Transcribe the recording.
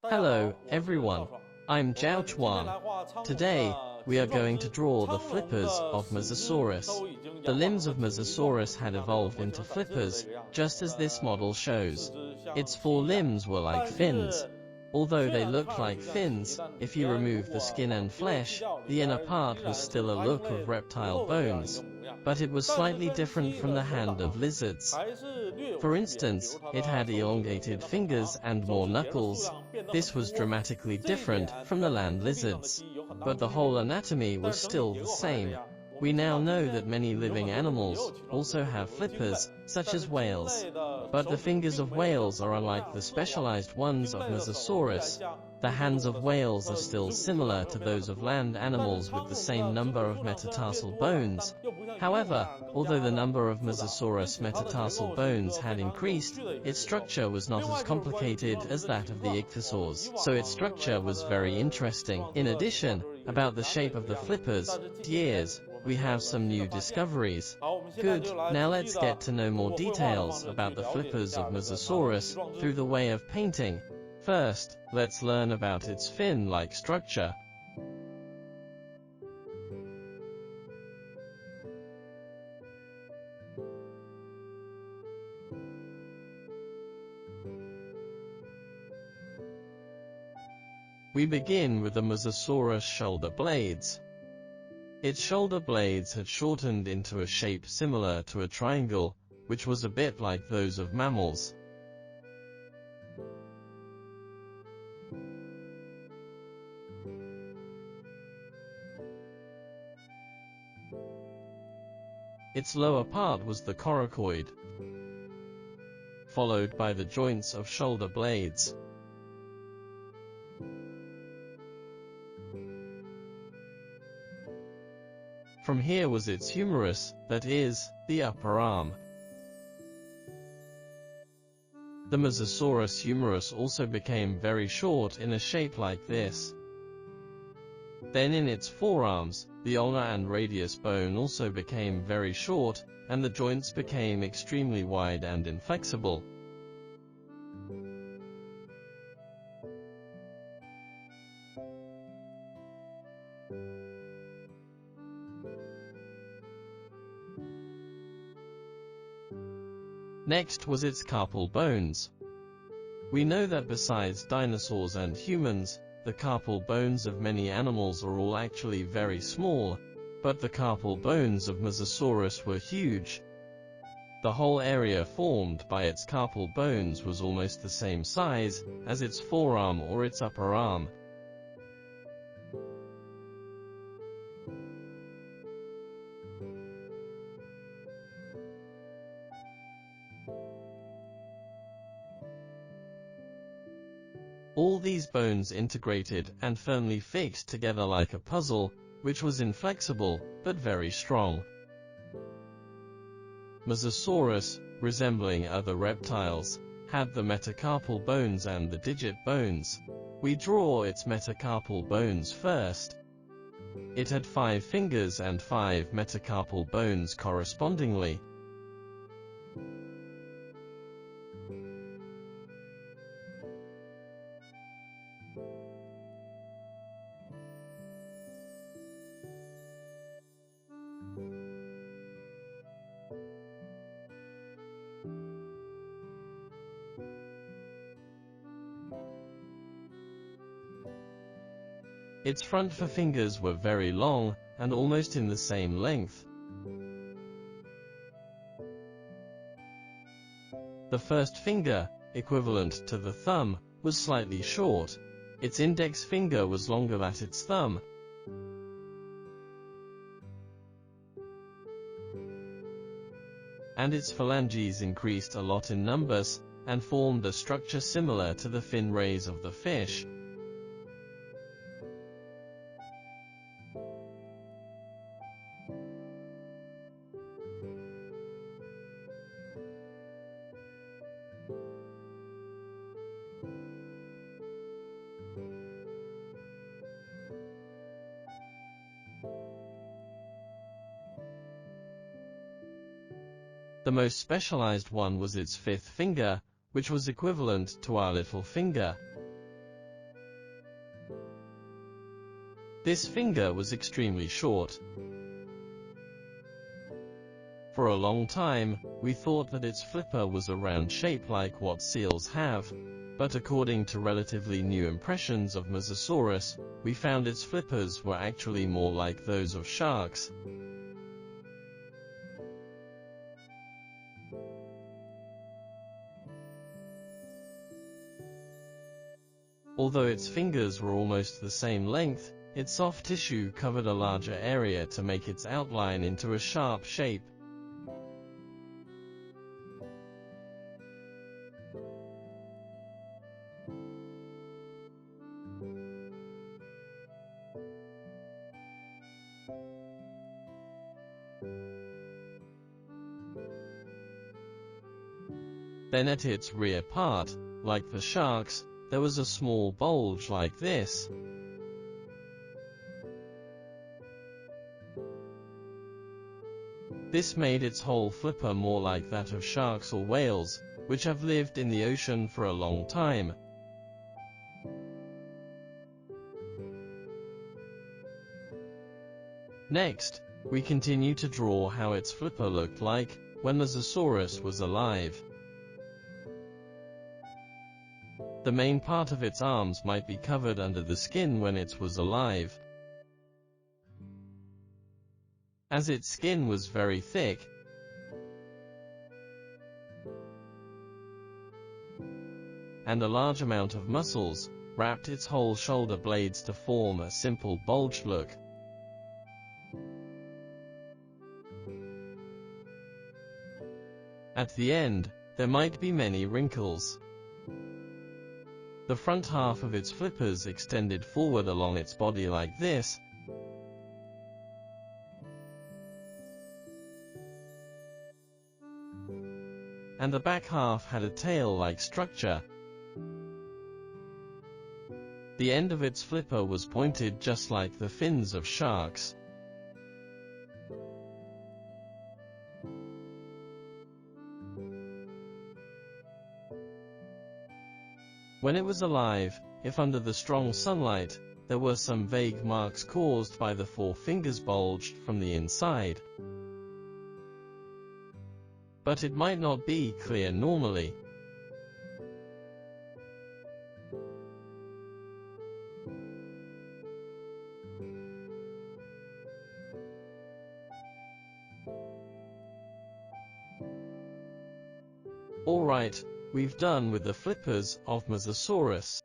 Hello, everyone. I'm ZHAO Chuang. Today, we are going to draw the flippers of Mosasaurus. The limbs of Mosasaurus had evolved into flippers, just as this model shows. Its four limbs were like fins. Although they looked like fins, if you remove the skin and flesh, the inner part was still a look of reptile bones. But it was slightly different from the hand of lizards. For instance, it had elongated fingers and more knuckles. This was dramatically different from the land lizards. But the whole anatomy was still the same. We now know that many living animals also have flippers, such as whales. But the fingers of whales are unlike the specialized ones of Mosasaurus. The hands of whales are still similar to those of land animals with the same number of metatarsal bones. However, although the number of Mosasaurus metatarsal bones had increased, its structure was not as complicated as that of the ichthyosaurs, so its structure was very interesting. In addition, about the shape of the flippers, ears, we have some new discoveries. Good, now let's get to know more details about the flippers of Mosasaurus through the way of painting. First, let's learn about its fin-like structure. We begin with the Mosasaurus shoulder blades. Its shoulder blades had shortened into a shape similar to a triangle, which was a bit like those of mammals. Its lower part was the coracoid, followed by the joints of shoulder blades. From here was its humerus, that is, the upper arm. The Mosasaurus humerus also became very short in a shape like this. Then in its forearms, the ulnar and radius bone also became very short, and the joints became extremely wide and inflexible. Next was its carpal bones. We know that besides dinosaurs and humans, the carpal bones of many animals are all actually very small, but the carpal bones of Mosasaurus were huge. The whole area formed by its carpal bones was almost the same size as its forearm or its upper arm. All these bones integrated and firmly fixed together like a puzzle, which was inflexible, but very strong. Mosasaurus, resembling other reptiles, had the metacarpal bones and the digit bones. We draw its metacarpal bones first. It had 5 fingers and 5 metacarpal bones correspondingly. Its front forefingers were very long, and almost in the same length. The first finger, equivalent to the thumb, was slightly short. Its index finger was longer than its thumb. And its phalanges increased a lot in numbers, and formed a structure similar to the fin rays of the fish. The most specialized one was its 5th finger, which was equivalent to our little finger. This finger was extremely short. For a long time, we thought that its flipper was a round shape like what seals have, but according to relatively new impressions of Mosasaurus, we found its flippers were actually more like those of sharks. Although its fingers were almost the same length, its soft tissue covered a larger area to make its outline into a sharp shape. Then at its rear part, like the sharks, there was a small bulge like this. This made its whole flipper more like that of sharks or whales, which have lived in the ocean for a long time. Next, we continue to draw how its flipper looked like when Mosasaurus was alive. The main part of its arms might be covered under the skin when it was alive. As its skin was very thick, and a large amount of muscles wrapped its whole shoulder blades to form a simple bulged look. At the end, there might be many wrinkles. The front half of its flippers extended forward along its body like this, and the back half had a tail-like structure. The end of its flipper was pointed just like the fins of sharks. When it was alive, if under the strong sunlight, there were some vague marks caused by the four fingers bulged from the inside. But it might not be clear normally. Alright, we've done with the flippers of Mosasaurus.